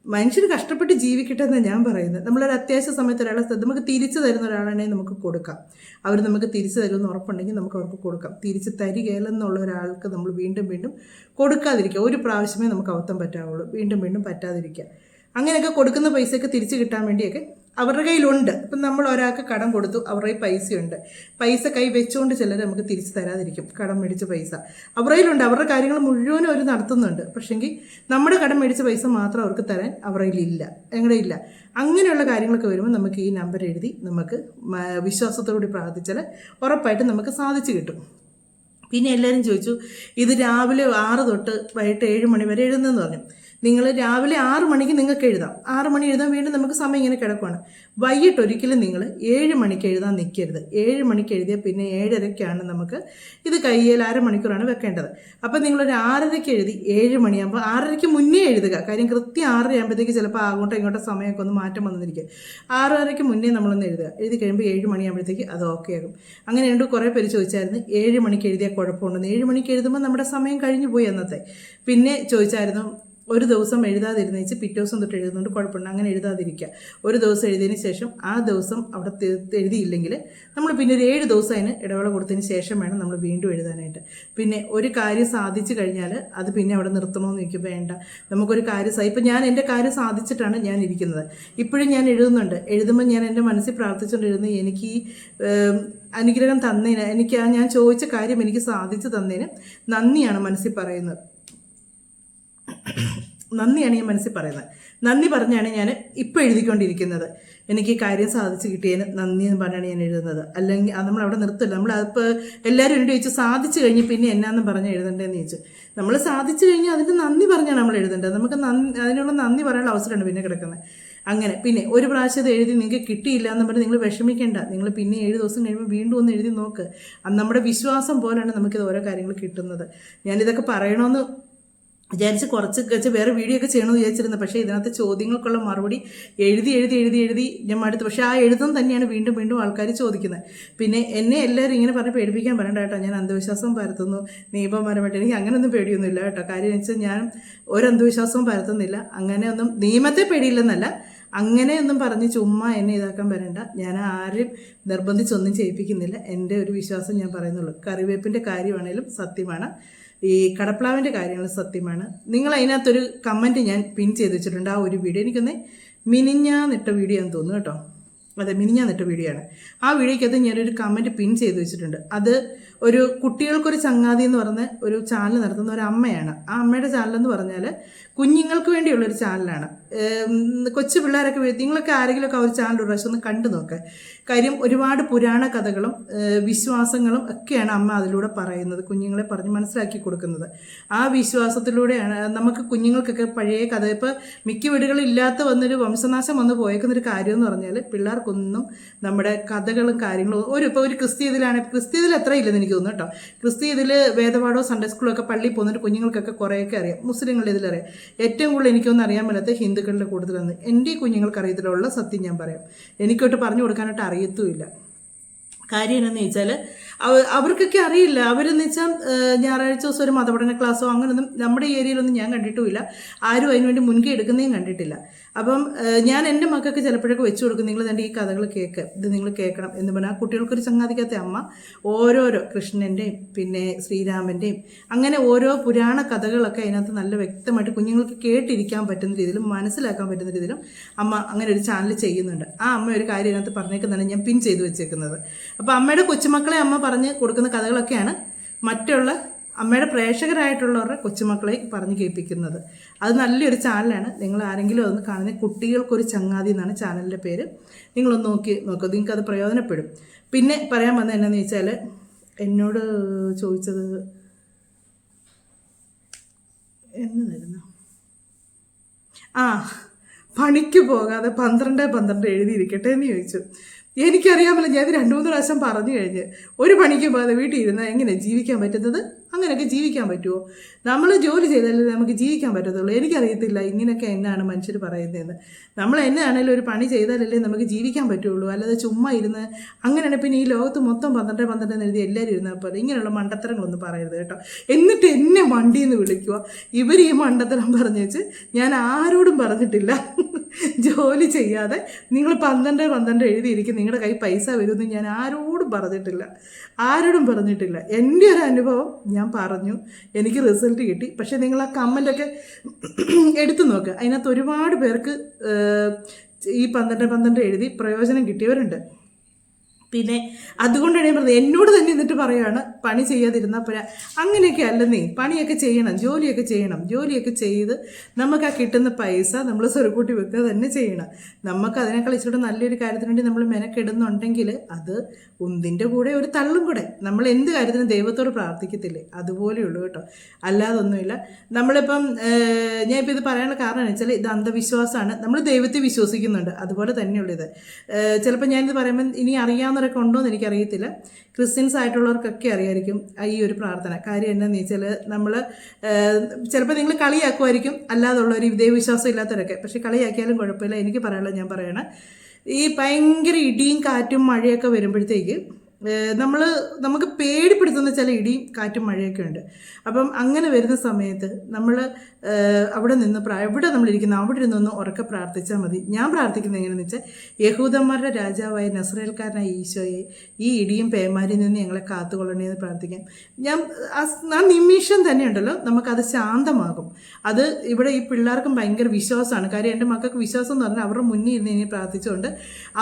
മനുഷ്യന് കഷ്ടപ്പെട്ട് ജീവിക്കട്ടെ എന്നാണ് ഞാൻ പറയുന്നത്. നമ്മളൊരു അത്യാവശ്യ സമയത്ത് ഒരാളെ നമുക്ക് തിരിച്ചു തരുന്ന ഒരാളാണെങ്കിൽ നമുക്ക് കൊടുക്കാം. അവർ നമുക്ക് തിരിച്ചു തരുമെന്ന് ഉറപ്പുണ്ടെങ്കിൽ നമുക്ക് അവർക്ക് കൊടുക്കാം. തിരിച്ച് തരികയില്ലെന്നുള്ള ഒരാൾക്ക് നമ്മൾ വീണ്ടും വീണ്ടും കൊടുക്കാതിരിക്കുക. ഒരു പ്രാവശ്യമേ നമുക്ക് അബദ്ധം പറ്റാവുള്ളൂ, വീണ്ടും വീണ്ടും പറ്റാതിരിക്കുക. അങ്ങനെയൊക്കെ കൊടുക്കുന്ന പൈസയൊക്കെ തിരിച്ചു കിട്ടാൻ വേണ്ടിയൊക്കെ അവരുടെ കയ്യിലുണ്ട്. ഇപ്പം നമ്മൾ ഒരാൾക്ക് കടം കൊടുത്തു, അവരുടെ പൈസയുണ്ട്, പൈസ കൈ വെച്ചുകൊണ്ട് ചിലർ നമുക്ക് തിരിച്ചു തരാതിരിക്കും. കടം മേടിച്ച പൈസ അവരുടെ കയ്യിലുണ്ട്, അവരുടെ കാര്യങ്ങൾ മുഴുവനും അവർ നടത്തുന്നുണ്ട്. പക്ഷെങ്കിൽ നമ്മുടെ കടം മേടിച്ച പൈസ മാത്രം അവർക്ക് തരാൻ അവരുടെ കയ്യിലില്ല, ഞങ്ങളുടെ ഇല്ല. അങ്ങനെയുള്ള കാര്യങ്ങളൊക്കെ വരുമ്പോൾ നമുക്ക് ഈ നമ്പർ എഴുതി നമുക്ക് വിശ്വാസത്തോടുകൂടി പ്രാർത്ഥിച്ചാൽ ഉറപ്പായിട്ടും നമുക്ക് സാധിച്ചു കിട്ടും. പിന്നെ എല്ലാവരും ചോദിച്ചു ഇത് രാവിലെ 6 തൊട്ട് വൈകിട്ട് 7 മണി വരെ എഴുതുന്നതെന്ന് പറഞ്ഞു. നിങ്ങൾ രാവിലെ 6 മണിക്ക് നിങ്ങൾക്ക് എഴുതാം. 6 മണി എഴുതാൻ വേണ്ടി നമുക്ക് സമയം ഇങ്ങനെ കിടക്കുവാണ്. വൈകിട്ട് ഒരിക്കലും നിങ്ങൾ 7 മണിക്ക് എഴുതാൻ നിൽക്കരുത്. 7 മണിക്ക് എഴുതിയാൽ പിന്നെ 7:30ക്കാണ് നമുക്ക് ഇത് കയ്യിൽ അരമണിക്കൂറാണ് വെക്കേണ്ടത്. അപ്പോൾ നിങ്ങളൊരു 6:30ക്ക് എഴുതി 7 മണിയാകുമ്പോൾ 6:30ക്ക് മുന്നേ എഴുതുക. കാര്യം കൃത്യം 6:30 ആകുമ്പോഴത്തേക്ക് ചിലപ്പോൾ അങ്ങോട്ടോ ഇങ്ങോട്ടോ സമയമൊക്കെ ഒന്ന് മാറ്റം വന്നിരിക്കുക. 6:30ക്ക് മുന്നേ നമ്മളൊന്ന് എഴുതുക. എഴുതി കഴിയുമ്പോൾ 7 മണിയാകുമ്പോഴത്തേക്ക് അത് ഓക്കെ ആകും. അങ്ങനെയുണ്ട്. കുറേ പേര് ചോദിച്ചായിരുന്നു 7 മണിക്ക് എഴുതിയാൽ കുഴപ്പമുണ്ടെന്ന്. 7 മണിക്ക് എഴുതുമ്പോൾ നമ്മുടെ സമയം കഴിഞ്ഞു പോയി അന്നത്തെ. പിന്നെ ചോദിച്ചായിരുന്നു ഒരു ദിവസം എഴുതാതിരുന്ന വെച്ച് പിറ്റേ ദിവസം തൊട്ട് എഴുതുന്നുണ്ട് കുഴപ്പമുണ്ട്. അങ്ങനെ എഴുതാതിരിക്കുക. ഒരു ദിവസം എഴുതിയതിന് ശേഷം ആ ദിവസം അവിടെ എഴുതിയില്ലെങ്കിൽ നമ്മൾ പിന്നെ ഒരു 7 ദിവസം അതിന് ഇടവേള കൊടുത്തതിന് ശേഷം വേണം നമ്മൾ വീണ്ടും എഴുതാനായിട്ട്. പിന്നെ ഒരു കാര്യം സാധിച്ചു കഴിഞ്ഞാൽ അത് പിന്നെ അവിടെ നിർത്തണമെന്ന് എനിക്ക് വേണ്ട. നമുക്കൊരു കാര്യം ഇപ്പം ഞാൻ എൻ്റെ കാര്യം സാധിച്ചിട്ടാണ് ഞാൻ ഇരിക്കുന്നത്. ഇപ്പോഴും ഞാൻ എഴുതുന്നുണ്ട്. എഴുതുമ്പോൾ ഞാൻ എൻ്റെ മനസ്സിൽ പ്രാർത്ഥിച്ചുകൊണ്ടിരുന്നത് എനിക്ക് ഈ അനുഗ്രഹം തന്നതിന്, എനിക്ക് ഞാൻ ചോദിച്ച കാര്യം എനിക്ക് സാധിച്ചു തന്നതിന് നന്ദിയാണ് മനസ്സിൽ പറയുന്നത്. നന്ദിയാണ് ഞാൻ മനസ്സിൽ പറയുന്നത്. നന്ദി പറഞ്ഞാണ് ഞാൻ ഇപ്പോൾ എഴുതിക്കൊണ്ടിരിക്കുന്നത്. എനിക്ക് ഈ കാര്യം സാധിച്ചു കിട്ടിയതിന് നന്ദി എന്ന് പറഞ്ഞാണ് ഞാൻ എഴുതുന്നത്. അല്ലെങ്കിൽ അത് നമ്മൾ അവിടെ നിർത്തില്ല. നമ്മൾ അതിപ്പോൾ എല്ലാവരും എന്നോട് ചോദിച്ചു സാധിച്ചു കഴിഞ്ഞ് പിന്നെ എന്നാന്നും പറഞ്ഞ് എഴുതണ്ടേന്ന് ചോദിച്ചു. നമ്മൾ സാധിച്ചു കഴിഞ്ഞാൽ അതിൻ്റെ നന്ദി പറഞ്ഞാണ് നമ്മൾ എഴുതേണ്ടത്. നമുക്ക് അതിനുള്ള നന്ദി പറയാനുള്ള അവസരമാണ് പിന്നെ കിടക്കുന്നത്. അങ്ങനെ പിന്നെ ഒരു പ്രാവശ്യം ഇത് എഴുതി നിങ്ങൾക്ക് കിട്ടിയില്ല എന്ന് പറഞ്ഞ് നിങ്ങൾ വിഷമിക്കേണ്ട. നിങ്ങൾ പിന്നെ 7 ദിവസം കഴിയുമ്പോൾ വീണ്ടും ഒന്ന് എഴുതി നോക്ക്. അത് നമ്മുടെ വിശ്വാസം പോലെയാണ് നമുക്കിത് ഓരോ കാര്യങ്ങൾ കിട്ടുന്നത്. ഞാനിതൊക്കെ പറയണമെന്ന് വിചാരിച്ച് കുറച്ച് വേറെ വീഡിയോ ഒക്കെ ചെയ്യണമെന്ന് വിചാരിച്ചിരുന്നത്. പക്ഷേ ഇതിനകത്ത് ചോദ്യങ്ങൾക്കുള്ള മറുപടി എഴുതി ഞാൻ മടുത്തു. പക്ഷേ ആ എഴുതും തന്നെയാണ് വീണ്ടും വീണ്ടും ആൾക്കാർ ചോദിക്കുന്നത്. പിന്നെ എന്നെ എല്ലാവരും ഇങ്ങനെ പറഞ്ഞ് പേടിപ്പിക്കാൻ പറയണ്ട കേട്ടോ. ഞാൻ അന്ധവിശ്വാസം പരത്തുന്നു നിയമപരമായിട്ട്. എനിക്ക് അങ്ങനെയൊന്നും പേടിയൊന്നുമില്ല കേട്ടോ. കാര്യം വെച്ചാൽ ഞാൻ ഒരു അന്ധവിശ്വാസവും പരത്തുന്നില്ല. അങ്ങനെയൊന്നും നിയമത്തെ പേടിയില്ലെന്നല്ല, അങ്ങനെയൊന്നും പറഞ്ഞ് ചുമ്മാ എന്നെ ഇതാക്കാൻ വരണ്ട. ഞാൻ ആരും നിർബന്ധിച്ചൊന്നും ചെയ്യിപ്പിക്കുന്നില്ല. എൻ്റെ ഒരു വിശ്വാസം ഞാൻ പറയുന്നുള്ളൂ. കറിവേപ്പിൻ്റെ കാര്യമാണേലും സത്യമാണ്, ഈ കടപ്ലാവിൻ്റെ കാര്യങ്ങൾ സത്യമാണ്. നിങ്ങൾ അതിനകത്തൊരു കമൻറ്റ് ഞാൻ പിൻ ചെയ്ത് വെച്ചിട്ടുണ്ട്. ആ ഒരു വീഡിയോ എനിക്കൊന്ന് മിനിഞ്ഞാന്നിട്ട വീഡിയോ ആണെന്ന് തോന്നുന്നു കേട്ടോ. അതെ, മിനിഞ്ഞാന്നിട്ട വീഡിയോ ആണ്. ആ വീഡിയോയ്ക്കകത്ത് ഞാനൊരു കമൻറ്റ് പിൻ ചെയ്ത് വെച്ചിട്ടുണ്ട്. അത് ഒരു കുട്ടികൾക്കൊരു ചങ്ങാതി എന്ന് പറഞ്ഞ ഒരു ചാനൽ നടത്തുന്ന ഒരു അമ്മയാണ്. ആ അമ്മയുടെ ചാനലെന്ന് പറഞ്ഞാൽ കുഞ്ഞുങ്ങൾക്ക് വേണ്ടിയുള്ളൊരു ചാനലാണ്. കൊച്ചു പിള്ളേരൊക്കെ നിങ്ങളൊക്കെ ആരെങ്കിലുമൊക്കെ ആ ഒരു ചാനൽ ഒരു പ്രാവശ്യം ഒന്ന് കണ്ടു നോക്കുക. കാര്യം ഒരുപാട് പുരാണ കഥകളും വിശ്വാസങ്ങളും ഒക്കെയാണ് അമ്മ അതിലൂടെ പറയുന്നത്, കുഞ്ഞുങ്ങളെ പറഞ്ഞ് മനസ്സിലാക്കി കൊടുക്കുന്നത്. ആ വിശ്വാസത്തിലൂടെയാണ് നമുക്ക് കുഞ്ഞുങ്ങൾക്കൊക്കെ പഴയ കഥ, ഇപ്പോൾ മിക്ക വീടുകളിൽ ഇല്ലാത്ത വന്നൊരു വംശനാശം വന്ന് പോയേക്കുന്നൊരു കാര്യം എന്ന് പറഞ്ഞാൽ പിള്ളേർക്കൊന്നും നമ്മുടെ കഥകളും കാര്യങ്ങളും ഇപ്പോൾ ഒരു ക്രിസ്ത്യതിലാണെങ്കിൽ ക്രിസ്ത്യതിൽ എത്ര ഇല്ലെന്ന് എനിക്ക് തോന്നുന്നു കേട്ടോ. ക്രിസ്ത്യതിൽ വേദപാഠവും സൺഡേ സ്കൂളും ഒക്കെ പള്ളിയിൽ പോകുന്നൊരു കുഞ്ഞുങ്ങൾക്കൊക്കെ കുറേയൊക്കെ അറിയാം. മുസ്ലിങ്ങളുടെ ഇതിലറിയാം. ഏറ്റവും കൂടുതൽ എനിക്കൊന്നും അറിയാൻ മേലാത്ത ഹിന്ദുക്കളുടെ കൂടുതലെന്ന് എൻ്റെ കുഞ്ഞുങ്ങൾക്ക് അറിയത്തിലുള്ള സത്യം ഞാൻ പറയാം. എനിക്കൊട്ട് പറഞ്ഞു കൊടുക്കാനായിട്ട് അറിയത്തുമില്ല. കാര്യം എന്നാന്ന് ചോദിച്ചാൽ അവർക്കൊക്കെ അറിയില്ല. അവരെന്ന് വെച്ചാൽ ഞായറാഴ്ച ദിവസം ഒരു മതപഠന ക്ലാസ്സോ അങ്ങനെയൊന്നും നമ്മുടെ ഏരിയയിലൊന്നും ഞാൻ കണ്ടിട്ടുമില്ല. ആരും അതിനുവേണ്ടി മുൻകൈ എടുക്കുന്നതും കണ്ടിട്ടില്ല. അപ്പം ഞാൻ എൻ്റെ മക്കൾക്ക് ചിലപ്പോഴൊക്കെ വെച്ച് കൊടുക്കും, നിങ്ങൾ തന്നെ ഈ കഥകൾ കേൾക്ക്, ഇത് നിങ്ങൾ കേൾക്കണം എന്ന് പറഞ്ഞാൽ ആ കുട്ടികൾക്കൊരു ചങ്ങാതിക്കത്തെ അമ്മ ഓരോരോ കൃഷ്ണൻ്റെയും പിന്നെ ശ്രീരാമൻ്റെയും അങ്ങനെ ഓരോ പുരാണ കഥകളൊക്കെ അതിനകത്ത് നല്ല വ്യക്തമായിട്ട് കുഞ്ഞുങ്ങൾക്ക് കേട്ടിരിക്കാൻ പറ്റുന്ന രീതിയിലും മനസ്സിലാക്കാൻ പറ്റുന്ന രീതിയിലും അമ്മ അങ്ങനെ ഒരു ചാനൽ ചെയ്യുന്നുണ്ട്. ആ അമ്മ ഒരു കാര്യം അതിനകത്ത് പറഞ്ഞേക്കുന്നതാണ് ഞാൻ പിൻ ചെയ്ത് വെച്ചേക്കുന്നത്. അപ്പോൾ അമ്മയുടെ കൊച്ചുമക്കളെ അമ്മ പറഞ്ഞ് കൊടുക്കുന്ന കഥകളൊക്കെയാണ് മറ്റുള്ള അമ്മയുടെ പ്രേക്ഷകരായിട്ടുള്ളവരുടെ കൊച്ചുമക്കളെ പറഞ്ഞ് കേൾപ്പിക്കുന്നത്. അത് നല്ലൊരു ചാനലാണ്. നിങ്ങൾ ആരെങ്കിലും അതൊന്ന് കാണുന്നത് കുട്ടികൾക്കൊരു ചങ്ങാതി എന്നാണ് ചാനലിൻ്റെ പേര്. നിങ്ങളൊന്ന് നോക്കുക, നിങ്ങൾക്കത് പ്രയോജനപ്പെടും. പിന്നെ പറയാൻ വന്നത് എന്നാന്ന് ചോദിച്ചാൽ എന്നോട് ചോദിച്ചത് എന്നതായിരുന്നു, പണിക്ക് പോകാതെ 12 എഴുതിയിരിക്കട്ടെ എന്ന് ചോദിച്ചു. എനിക്കറിയാമല്ലോ, ഞാൻ 2-3 പ്രാവശ്യം പറഞ്ഞു കഴിഞ്ഞ് ഒരു പണിക്ക് പോകാതെ വീട്ടിൽ ഇരുന്നാൽ എങ്ങനെ ജീവിക്കാൻ പറ്റുന്നത്? അങ്ങനെയൊക്കെ ജീവിക്കാൻ പറ്റുമോ? നമ്മൾ ജോലി ചെയ്താലേ നമുക്ക് ജീവിക്കാൻ പറ്റത്തുള്ളൂ. എനിക്കറിയത്തില്ല ഇങ്ങനെയൊക്കെ എന്നാണ് മനുഷ്യർ പറയുന്നതെന്ന്. നമ്മൾ എന്നാണേലും ഒരു പണി ചെയ്താലല്ലേ നമുക്ക് ജീവിക്കാൻ പറ്റുള്ളൂ. അല്ലാതെ ചുമ്മാ ഇരുന്ന് അങ്ങനെയാണ്. പിന്നെ ഈ ലോകത്ത് മൊത്തം 12 എഴുതി എല്ലാവരും ഇരുന്നാൽ പോലെ ഇങ്ങനെയുള്ള മണ്ടത്തരങ്ങളൊന്നും പറയരുത് കേട്ടോ. എന്നിട്ട് എന്നെ വണ്ടിയിൽ നിന്ന് വിളിക്കുക. ഇവർ ഈ മണ്ടത്തരം പറഞ്ഞു വെച്ച് ഞാൻ ആരോടും പറഞ്ഞിട്ടില്ല. ജോലി ചെയ്യാതെ നിങ്ങൾ 12 എഴുതിയിരിക്കും, നിങ്ങളുടെ കൈ പൈസ വരുമെന്ന് ഞാൻ ആരോടും പറഞ്ഞിട്ടില്ല. എൻ്റെ ഒരു അനുഭവം ഞാൻ പറഞ്ഞു, എനിക്ക് റിസൾട്ട് കിട്ടി. പക്ഷേ നിങ്ങൾ ആ കമൻ്റൊക്കെ എടുത്തു നോക്കുക. അതിനകത്ത് ഒരുപാട് പേർക്ക് ഈ 12 എഴുതി പ്രയോജനം കിട്ടിയവരുണ്ട്. പിന്നെ അതുകൊണ്ടാണ് ഞാൻ പറഞ്ഞത്, എന്നോട് തന്നെ എന്നിട്ട് പറയുകയാണ് പണി ചെയ്യാതിരുന്നാൽ പോരാ. അങ്ങനെയൊക്കെ അല്ലെന്നേ, പണിയൊക്കെ ചെയ്യണം, ജോലിയൊക്കെ ചെയ്യണം. ജോലിയൊക്കെ ചെയ്ത് നമുക്ക് ആ കിട്ടുന്ന പൈസ നമ്മൾ സ്വരുക്കൂട്ടി വെക്കുക തന്നെ ചെയ്യണം. നമുക്ക് അതിനേക്കാൾ ഇച്ചിരി നല്ലൊരു കാര്യത്തിന് വേണ്ടി നമ്മൾ മെനക്കെടുന്നുണ്ടെങ്കിൽ അത് ഒന്നിൻ്റെ കൂടെ ഒരു തള്ളും കൂടെ. നമ്മൾ എന്ത് കാര്യത്തിനും ദൈവത്തോട് പ്രാർത്ഥിക്കത്തില്ലേ, അതുപോലെയുള്ളൂ കേട്ടോ, അല്ലാതൊന്നുമില്ല. നമ്മളിപ്പം ഞാനിപ്പോൾ ഇത് പറയാനുള്ള കാരണം എന്ന് വെച്ചാൽ ഇത് അന്ധവിശ്വാസമാണ്. നമ്മൾ ദൈവത്തെ വിശ്വസിക്കുന്നുണ്ട്, അതുപോലെ തന്നെയുള്ളൂ ഇത്. ചിലപ്പോൾ ഞാനിത് പറയുമ്പോൾ ഇനി അറിയാവുന്ന ൊക്കെ ഉണ്ടോ എന്ന് എനിക്കറിയത്തില്ല. ക്രിസ്ത്യൻസ് ആയിട്ടുള്ളവർക്കൊക്കെ അറിയായിരിക്കും ഈ ഒരു പ്രാർത്ഥന. കാര്യം എന്താണെന്ന് വെച്ചാൽ നമ്മൾ ചിലപ്പോൾ നിങ്ങൾ കളിയാക്കുമായിരിക്കും, അല്ലാതുള്ളവർ ദൈവവിശ്വാസം ഇല്ലാത്തവരൊക്കെ. പക്ഷെ കളിയാക്കിയാലും കുഴപ്പമില്ല. എനിക്ക് പറയാനുള്ളത് ഞാൻ പറയണം, ഈ ഭയങ്കര ഇടിയും കാറ്റും മഴയൊക്കെ വരുമ്പോഴത്തേക്ക് നമുക്ക് പേടിപ്പെടുത്തുന്ന ചില ഇടിയും കാറ്റും മഴയൊക്കെ ഉണ്ട്. അപ്പം അങ്ങനെ വരുന്ന സമയത്ത് നമ്മൾ അവിടെ നിന്ന് എവിടെ നമ്മളിരിക്കുന്ന അവിടെ നിന്ന് ഉറക്കെ പ്രാർത്ഥിച്ചാൽ മതി. ഞാൻ പ്രാർത്ഥിക്കുന്നത് എങ്ങനെയാണെന്ന് വെച്ചാൽ, യഹൂദന്മാരുടെ രാജാവായ നസ്രയേൽക്കാരനായ ഈശോയെ, ഈ ഇടിയും പേമാരിൽ നിന്ന് ഞങ്ങളെ കാത്തുകൊള്ളണേ എന്ന് പ്രാർത്ഥിക്കാം. ആ നിമിഷം തന്നെ ഉണ്ടല്ലോ നമുക്കത് ശാന്തമാകും. അത് ഇവിടെ ഈ പിള്ളേർക്കും ഭയങ്കര വിശ്വാസമാണ്. കാര്യം എൻ്റെ മക്കൾക്ക് വിശ്വാസം എന്ന് പറഞ്ഞാൽ അവരുടെ മുന്നിൽ ഇരുന്ന് ഇനി പ്രാർത്ഥിച്ചുകൊണ്ട്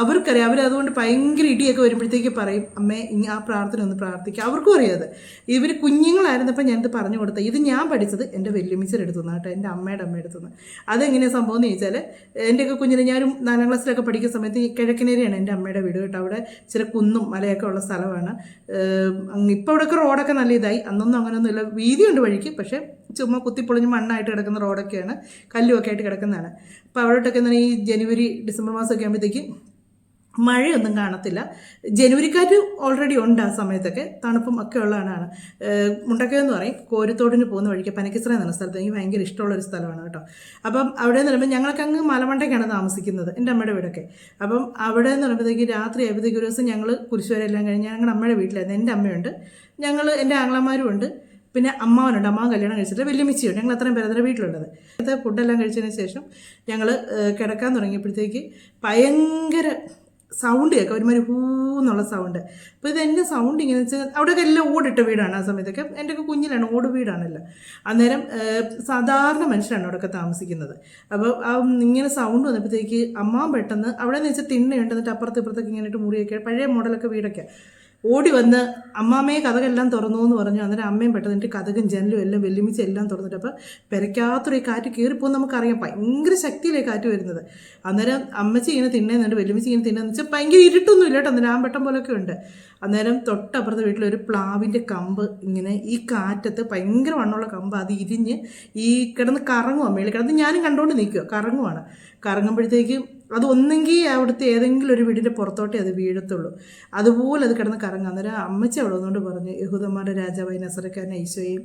അവർക്കറിയാം. അവരതുകൊണ്ട് ഭയങ്കര ഇടിയൊക്കെ വരുമ്പോഴത്തേക്ക് പറയും, അമ്മേ ആ പ്രാർത്ഥന ഒന്ന് പ്രാർത്ഥിക്കുക. അവർക്കും അറിയാതെ. ഇവർ കുഞ്ഞുങ്ങളായിരുന്നപ്പോൾ ഞാനിത് പറഞ്ഞു കൊടുത്തത്. ഇത് ഞാൻ പഠിച്ചത് എൻ്റെ വല്യമ്മച്ചിയുടെ അടുത്തുനിന്ന് കേട്ടോ, എൻ്റെ അമ്മയുടെ അടുത്തുനിന്ന്. അതെങ്ങനെയാണ് സംഭവം എന്ന് ചോദിച്ചാൽ, എൻ്റെയൊക്കെ കുഞ്ഞിനെ ഞാനും 4ാം ക്ലാസ്സിലൊക്കെ പഠിക്കുന്ന സമയത്ത് ഈ കിഴക്കനേരിയാണ് എൻ്റെ അമ്മയുടെ വീട് കേട്ടോ. അവിടെ ചില കുന്നും മലയൊക്കെ ഉള്ള സ്ഥലമാണ്. ഇപ്പോൾ ഇവിടെയൊക്കെ റോഡൊക്കെ നല്ല ഇതായി. അന്നൊന്നും അങ്ങനെയൊന്നുമില്ല, വീതിയുണ്ട് വഴിക്ക്, പക്ഷേ ചുമ്മാ കുത്തിപ്പൊളിഞ്ഞ് മണ്ണായിട്ട് കിടക്കുന്ന റോഡൊക്കെയാണ്, കല്ലുമൊക്കെ ആയിട്ട് കിടക്കുന്നതാണ്. അപ്പോൾ അവിടോട്ടൊക്കെ ഈ ജനുവരി ഡിസംബർ മാസമൊക്കെ ആകുമ്പോഴത്തേക്ക് മഴയൊന്നും കാണത്തില്ല. ജനുവരിക്കാറ്റ് ഓൾറെഡി ഉണ്ട്. ആ സമയത്തൊക്കെ തണുപ്പും ഒക്കെ ഉള്ളതാണ്. മുണ്ടക്കയെന്ന് പറയും, കോരിത്തോടിന് പോകുന്ന വഴിക്ക് പനക്കിസ്ര എന്ന സ്ഥലത്ത് എനിക്ക് ഭയങ്കര ഇഷ്ടമുള്ളൊരു സ്ഥലമാണ് കേട്ടോ. അപ്പം അവിടെ എന്ന് പറയുമ്പോൾ ഞങ്ങളൊക്കെ അങ്ങ് മലമണ്ടയ്ക്കാണ് താമസിക്കുന്നത്, എൻ്റെ അമ്മയുടെ വീടൊക്കെ. അപ്പം അവിടെ എന്ന് പറയുമ്പോഴത്തേക്ക് രാത്രി ആയപ്പോഴത്തേക്ക് ഒരു ദിവസം ഞങ്ങൾ കുരിശുവരെല്ലാം കഴിഞ്ഞ് ഞങ്ങളുടെ അമ്മയുടെ വീട്ടിലായിരുന്നു. എൻ്റെ അമ്മയുണ്ട്, എൻ്റെ ആങ്ങളമാരും ഉണ്ട്, പിന്നെ അമ്മാവനുണ്ട്. അമ്മാവൻ കല്യാണം കഴിച്ചിട്ട് വല്യമ്മച്ചിയുണ്ട്. ഞങ്ങൾ അത്രയും പേര് വീട്ടിലുള്ളത്. അത് ഫുഡെല്ലാം കഴിച്ചതിന് ശേഷം ഞങ്ങൾ കിടക്കാൻ തുടങ്ങിയപ്പോഴത്തേക്ക് ഭയങ്കര സൗണ്ട് കേൾക്കാം, ഒരുമാതിരി ഹൂന്നുള്ള സൗണ്ട്. അപ്പോൾ ഇതെൻ്റെ സൗണ്ട് ഇങ്ങനെ വെച്ചാൽ അവിടെയൊക്കെ എല്ലാം ഓടിട്ട വീടാണ്. ആ സമയത്തൊക്കെ എൻ്റെയൊക്കെ കുഞ്ഞിലാണ്, ഓട് വീടാണല്ലോ. അന്നേരം സാധാരണ മനുഷ്യരാണ് അവിടെയൊക്കെ താമസിക്കുന്നത്. അപ്പോൾ ഇങ്ങനെ സൗണ്ട് വന്നപ്പോഴത്തേക്ക് അമ്മാവൻ പെട്ടെന്ന് അവിടെ നിന്ന് വെച്ചാൽ തിണ്ണയുണ്ട്, എന്നിട്ട് അപ്പുറത്ത് ഇപ്പുറത്തൊക്കെ ഇങ്ങനെ മുറിയൊക്കെ പഴയ മോഡലൊക്കെ വീടൊക്കെ ഓടി വന്ന് അമ്മാമ്മയെ കഥകെല്ലാം തുറന്നു എന്ന് പറഞ്ഞു. അന്നേരം അമ്മയും പെട്ടെന്ന് എന്നിട്ട് കഥകും ജനലും എല്ലാം വെല്ലുമിച്ച് എല്ലാം തുറന്നിട്ട് അപ്പോൾ പെരയ്ക്കാത്തൊരു കാറ്റ് കയറിപ്പോൾ നമുക്കറിയാം, ഭയങ്കര ശക്തിയിലേ കാറ്റ് വരുന്നത്. അന്നേരം അമ്മച്ചി ഇങ്ങനെ തിന്നുന്നുണ്ട്, വെല്ലുമിച്ച് ഇങ്ങനെ തിന്നുന്നു വെച്ചാൽ ഭയങ്കര ഇരുട്ടൊന്നും ഇല്ല കേട്ടോ, അന്നേരം ആമ്പട്ടം പോലൊക്കെ ഉണ്ട്. അന്നേരം തൊട്ടപ്പുറത്തെ വീട്ടിലൊരു പ്ലാവിൻ്റെ കമ്പ് ഇങ്ങനെ ഈ കാറ്റത്ത് ഭയങ്കര വണ്ണമുള്ള കമ്പ് അത് ഇരിഞ്ഞ് ഈ കിടന്ന് കറങ്ങുക, മേളിൽ കിടന്ന് ഞാനും കണ്ടുകൊണ്ട് നിൽക്കുക, കറങ്ങുവാണ്. കറങ്ങുമ്പോഴത്തേക്കും അത് ഒന്നെങ്കിൽ അവിടുത്തെ ഏതെങ്കിലും ഒരു വീടിൻ്റെ പുറത്തോട്ടേ അത് വീഴത്തുള്ളൂ, അതുപോലെ അത് കിടന്ന് കറങ്ങുക. അന്നേരം അമ്മച്ചി അവിടെ ഒന്നുകൊണ്ട് പറഞ്ഞു, യഹൂദന്മാരുടെ രാജാവായ നസറേൽക്കാരനായ ഈശോയെയും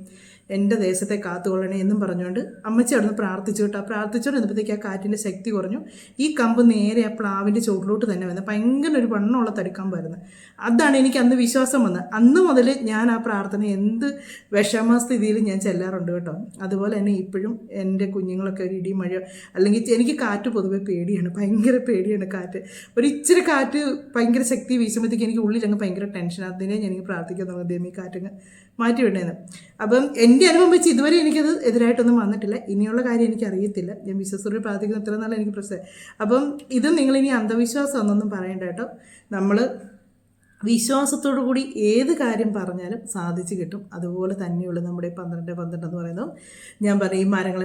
എൻ്റെ ദേശത്തെ കാത്തുകൊള്ളണേ എന്നും പറഞ്ഞുകൊണ്ട് അമ്മച്ചി അവിടെ നിന്ന് പ്രാർത്ഥിച്ചു കേട്ടോ. പ്രാർത്ഥിച്ചുകൊണ്ട് എന്നപ്പോഴത്തേക്ക് ആ കാറ്റിൻ്റെ ശക്തി കുറഞ്ഞു. ഈ കമ്പ് നേരെ ആ പ്ലാവിൻ്റെ ചുവട്ടിലോട്ട് തന്നെ വന്നത്, ഭയങ്കര ഒരു വണ്ണമുള്ള തടിക്കമ്പായിരുന്നു. അതാണ് എനിക്ക് അന്ന് വിശ്വാസം വന്നത്. അന്ന് മുതൽ ഞാൻ ആ പ്രാർത്ഥന എന്ത് വിഷമസ്ഥിതിയിൽ ഞാൻ ചെല്ലാറുണ്ട് കേട്ടോ. അതുപോലെ തന്നെ ഇപ്പോഴും എൻ്റെ കുഞ്ഞുങ്ങളൊക്കെ ഒരു ഇടി മഴയോ അല്ലെങ്കിൽ എനിക്ക് കാറ്റ് പൊതുവെ പേടിയാണ്, ഭയങ്കര പേടിയാണ് കാറ്റ്. ഒരു ഇച്ചിരി കാറ്റ് ഭയങ്കര ശക്തി വീശുമ്പോഴത്തേക്ക് എനിക്ക് ഉള്ളിലങ്ങ് ഭയങ്കര ടെൻഷൻ. അതിനെ എനിക്ക് പ്രാർത്ഥിക്കുന്നത് ദൈവം ഈ കാറ്റങ്ങ് മാറ്റി വിടേന്ന്. അപ്പം എൻ്റെ അനുഭവം വെച്ച് ഇതുവരെ എനിക്കത് എതിരായിട്ടൊന്നും വന്നിട്ടില്ല. ഇനിയുള്ള കാര്യം എനിക്കറിയത്തില്ല, ഞാൻ വിശ്വാസത്തോട് പ്രാർത്ഥിക്കുന്ന ഇത്ര നാളെ എനിക്ക് പ്രശ്നം. അപ്പം ഇത് നിങ്ങളിനി അന്ധവിശ്വാസം എന്നൊന്നും പറയണ്ട കേട്ടോ. നമ്മൾ വിശ്വാസത്തോടു കൂടി ഏത് കാര്യം പറഞ്ഞാലും സാധിച്ചു കിട്ടും. അതുപോലെ തന്നെയുള്ളൂ നമ്മുടെ 12 എന്ന് പറയുന്നത്. ഞാൻ പറയും, ഈ മരങ്ങൾ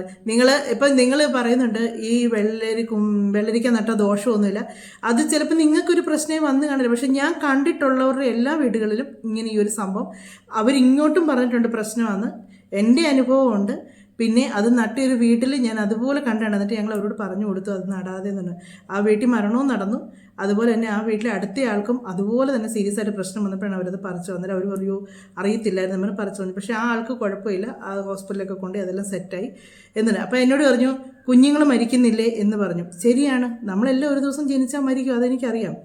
നിങ്ങൾ പറയുന്നുണ്ട് ഈ വെള്ളരിക്ക നട്ട ദോഷമൊന്നുമില്ല, അത് ചിലപ്പോൾ നിങ്ങൾക്കൊരു പ്രശ്നം വന്നു കാണില്ല. പക്ഷെ ഞാൻ കണ്ടിട്ടുള്ളവരുടെ എല്ലാ വീടുകളിലും ഇങ്ങനെ ഈ ഒരു സംഭവം അവരിങ്ങോട്ടും പറഞ്ഞിട്ടുണ്ട് പ്രശ്നമാണ്. എൻ്റെ അനുഭവമുണ്ട്. പിന്നെ അത് നട്ടൊരു വീട്ടിൽ ഞാൻ അതുപോലെ കണ്ടാണ്. എന്നിട്ട് ഞങ്ങൾ അവരോട് പറഞ്ഞു കൊടുത്തു അത് നടാതെ എന്ന്. ആ വീട്ടിൽ മരണവും നടന്നു. അതുപോലെ തന്നെ ആ വീട്ടിലെ അടുത്ത ആൾക്കും അതുപോലെ തന്നെ സീരിയസ് ആയിട്ട് പ്രശ്നം വന്നപ്പോഴാണ് അവരത് പറിച്ചു വന്നത്. അവർ പറയൂ അറിയത്തില്ലായിരുന്നു, നമ്മൾ പറിച്ചു വന്നു. പക്ഷേ ആ ആൾക്ക് കുഴപ്പമില്ല, ആ ഹോസ്പിറ്റലിലൊക്കെ കൊണ്ട് അതെല്ലാം സെറ്റായി എന്നില്ല. അപ്പോൾ എന്നോട് പറഞ്ഞു കുഞ്ഞുങ്ങൾ മരിക്കുന്നില്ലേ എന്ന് പറഞ്ഞു. ശരിയാണ്, നമ്മളെല്ലാം ഒരു ദിവസം ജനിച്ചാൽ മരിക്കും, അതെനിക്കറിയാം.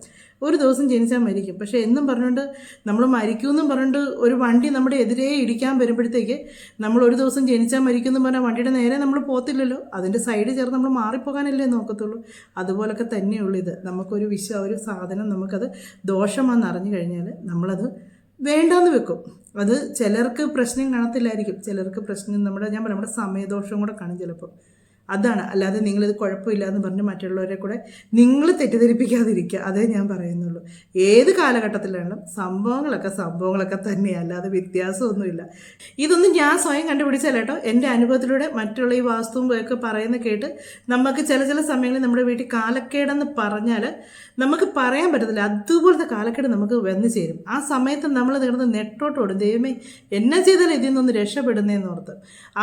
ഒരു ദിവസം ജനിച്ചാൽ മരിക്കും. പക്ഷേ എന്നും പറഞ്ഞുകൊണ്ട് നമ്മൾ മരിക്കുമെന്നും പറഞ്ഞുകൊണ്ട് ഒരു വണ്ടി നമ്മുടെ എതിരെ ഇടിക്കാൻ വരുമ്പോഴത്തേക്ക് നമ്മൾ ഒരു ദിവസം ജനിച്ചാൽ മരിക്കുമെന്നും പറഞ്ഞാൽ വണ്ടിയുടെ നേരെ നമ്മൾ പോകത്തില്ലല്ലോ, അതിൻ്റെ സൈഡ് ചേർന്ന് നമ്മൾ മാറിപ്പോകാനല്ലേ നോക്കത്തുള്ളൂ. അതുപോലൊക്കെ തന്നെയുള്ളൂ ഇത്. നമുക്കൊരു ഒരു സാധനം നമുക്കത് ദോഷമാണെന്ന് അറിഞ്ഞു കഴിഞ്ഞാൽ നമ്മളത് വേണ്ടാന്ന് വെക്കും. അത് ചിലർക്ക് പ്രശ്നം കാണത്തില്ലായിരിക്കും, ചിലർക്ക് പ്രശ്നം നമ്മുടെ സമയദോഷം കൂടെ കാണും ചിലപ്പോൾ. അതാണ്. അല്ലാതെ നിങ്ങളിത് കുഴപ്പമില്ല എന്ന് പറഞ്ഞ് മറ്റുള്ളവരെ കൂടെ നിങ്ങൾ തെറ്റിദ്ധരിപ്പിക്കാതിരിക്കുക, അതേ ഞാൻ പറയുന്നുള്ളൂ. ഏത് കാലഘട്ടത്തിലാണെങ്കിലും സംഭവങ്ങളൊക്കെ തന്നെയാണ്, അല്ലാതെ വ്യത്യാസമൊന്നുമില്ല. ഇതൊന്നും ഞാൻ സ്വയം കണ്ടുപിടിച്ചല്ല കേട്ടോ, എൻ്റെ അനുഭവത്തിലൂടെ മറ്റുള്ള ഈ വാസ്തുവും ഒക്കെ പറയുന്ന കേട്ട് നമുക്ക് ചില സമയങ്ങളിൽ നമ്മുടെ വീട്ടിൽ കാലക്കേടെന്ന് പറഞ്ഞാൽ നമുക്ക് പറയാൻ പറ്റത്തില്ല, അതുപോലത്തെ കാലക്കേട് നമുക്ക് വന്നു ചേരും. ആ സമയത്ത് നമ്മൾ കിടന്ന് നെട്ടോട്ടോടും, ദൈവമേ എന്നാ ചെയ്താലും ഇതിൽ നിന്നൊന്ന് രക്ഷപ്പെടുന്നതെന്ന് ഓർത്ത്.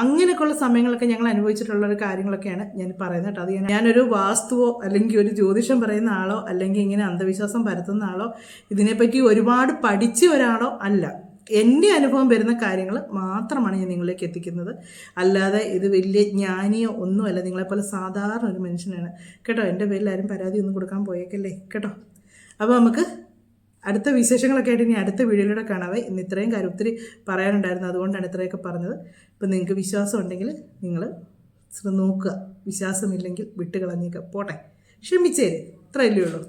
അങ്ങനെയൊക്കെയുള്ള സമയങ്ങളൊക്കെ ഞങ്ങൾ അനുഭവിച്ചിട്ടുള്ള ഒരു കാര്യങ്ങളൊക്കെയാണ് ഞാൻ പറയുന്നത് കേട്ടോ. അത് ഞാനൊരു വാസ്തുവോ അല്ലെങ്കിൽ ഒരു ജ്യോതിഷം പറയുന്ന ആളോ അല്ലെങ്കിൽ ഇങ്ങനെ അന്ധവിശ്വാസം പരത്തുന്ന ആളോ ഇതിനെപ്പറ്റി ഒരുപാട് പഠിച്ച ഒരാളോ അല്ല. എൻ്റെ അനുഭവം വരുന്ന കാര്യങ്ങൾ മാത്രമാണ് ഞാൻ നിങ്ങളിലേക്ക് എത്തിക്കുന്നത്. അല്ലാതെ ഇത് വലിയ ജ്ഞാനിയോ ഒന്നുമല്ല, നിങ്ങളെപ്പോലെ സാധാരണ ഒരു മനുഷ്യനാണ് കേട്ടോ. എൻ്റെ പേരിൽ ആരും പരാതി ഒന്നും കൊടുക്കാൻ പോയേക്കല്ലേ കേട്ടോ. അപ്പോൾ നമുക്ക് അടുത്ത വിശേഷങ്ങളൊക്കെ ആയിട്ട് ഇനി അടുത്ത വീഡിയോയിലൂടെ കാണാവേ. ഇന്ന് ഇത്രയും കാര്യം ഒത്തിരി പറയാനുണ്ടായിരുന്നു, അതുകൊണ്ടാണ് ഇത്രയൊക്കെ പറഞ്ഞത്. ഇപ്പം നിങ്ങൾക്ക് വിശ്വാസം ഉണ്ടെങ്കിൽ നിങ്ങൾ നോക്കുക, വിശ്വാസമില്ലെങ്കിൽ വിട്ട് കളഞ്ഞേക്കുക, പോട്ടെ, ക്ഷമിച്ചേര്, ഇത്രയല്ലേ ഉള്ളൂ.